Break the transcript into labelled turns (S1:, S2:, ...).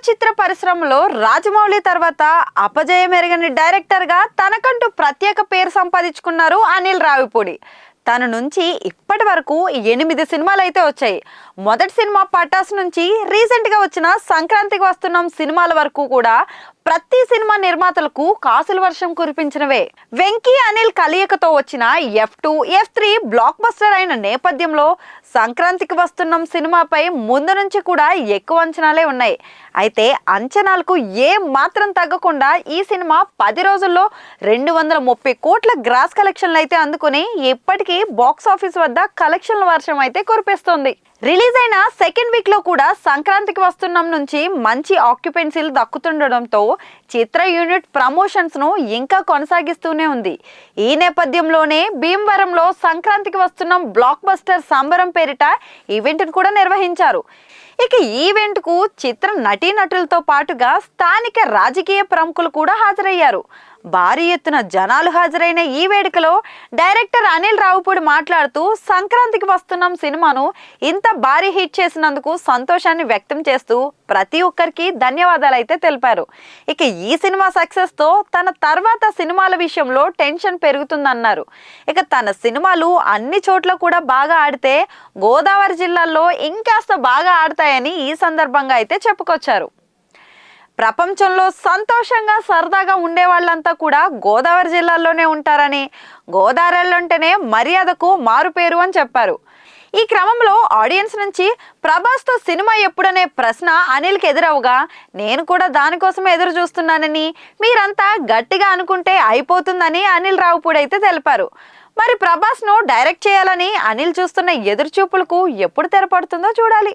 S1: చిత్ర పరిశ్రమలో రాజమౌళి తర్వాత అపజయం ఎరగని డైరెక్టర్గా తనకంటూ ప్రత్యేక పేరు సంపాదించుకున్నారు అనిల్ రావిపూడి. తన నుంచి ఇప్పటి వరకు 8 సినిమాలు అయితే వచ్చాయి. మొదటి సినిమా పటాస్ నుంచి రీసెంట్గా వచ్చిన సంక్రాంతికి వస్తున్నాం సినిమాల వరకు కూడా ప్రతి సినిమా నిర్మాతలకు కాసుల వర్షం కురిపించినవే. వెంకీ అనిల్ కలయికతో వచ్చిన F2, F3 బ్లాక్ బస్టర్ అయిన నేపథ్యంలో సంక్రాంతికి వస్తున్నాం సినిమాపై ముందు నుంచి కూడా ఎక్కువ అంచనాలే ఉన్నాయి. అయితే అంచనాలకు ఏ మాత్రం తగ్గకుండా ఈ సినిమా 10 రోజుల్లో 230 కోట్ల గ్రాస్ కలెక్షన్లు అయితే అందుకుని ఇప్పటికీ బాక్స్ ఆఫీస్ వద్ద కలెక్షన్ల వర్షం అయితే కురిపిస్తోంది. రిలీజ్ అయిన సెకండ్ వీక్ లో కూడా సంక్రాంతికి వస్తున్నాం నుంచి మంచి ఆక్యుపెన్సీలు దక్కుతుండడంతో చిత్ర యూనిట్ ప్రమోషన్స్ ను ఇంకా కొనసాగిస్తూనే ఉంది. ఈ నేపథ్యంలోనే భీమవరంలో సంక్రాంతికి వస్తున్నాం బ్లాక్ బస్టర్ సంబరం పేరిట ఈవెంట్ ను కూడా నిర్వహించారు. ఇక ఈవెంట్ కు చిత్ర నటీనటులతో పాటుగా స్థానిక రాజకీయ ప్రముఖులు కూడా హాజరయ్యారు. భారీ ఎత్తున జనాలు హాజరైన ఈ వేడుకలో డైరెక్టర్ అనిల్ రావిపూడి మాట్లాడుతూ సంక్రాంతికి వస్తున్నాం సినిమాను ఇంత భారీ హిట్ చేసినందుకు సంతోషాన్ని వ్యక్తం చేస్తూ ప్రతి ఒక్కరికి ధన్యవాదాలు అయితే తెలిపారు. ఇక ఈ సినిమా సక్సెస్ తో తన తర్వాత సినిమాల విషయంలో టెన్షన్ పెరుగుతుందన్నారు. ఇక తన సినిమాలు అన్ని చోట్ల కూడా బాగా ఆడితే గోదావరి జిల్లాల్లో ఇంకాస్త బాగా ఆడతాయని ఈ సందర్భంగా అయితే చెప్పుకొచ్చారు. ప్రపంచంలో సంతోషంగా సరదాగా ఉండే వాళ్ళంతా కూడా గోదావరి జిల్లాల్లోనే ఉంటారని, గోదావరిలోంటేనే మర్యాదకు మారుపేరు అని చెప్పారు. ఈ క్రమంలో ఆడియన్స్ నుంచి ప్రభాస్తో సినిమా ఎప్పుడనే ప్రశ్న అనిల్కి ఎదురవగా నేను కూడా దానికోసమే ఎదురు చూస్తున్నానని, మీరంతా గట్టిగా అనుకుంటే అయిపోతుందని అనిల్ రావిపూడి అయితే తెలిపారు. మరి ప్రభాస్ను డైరెక్ట్ చేయాలని అనిల్ చూస్తున్న ఎదురుచూపులకు ఎప్పుడు తెరపడుతుందో చూడాలి.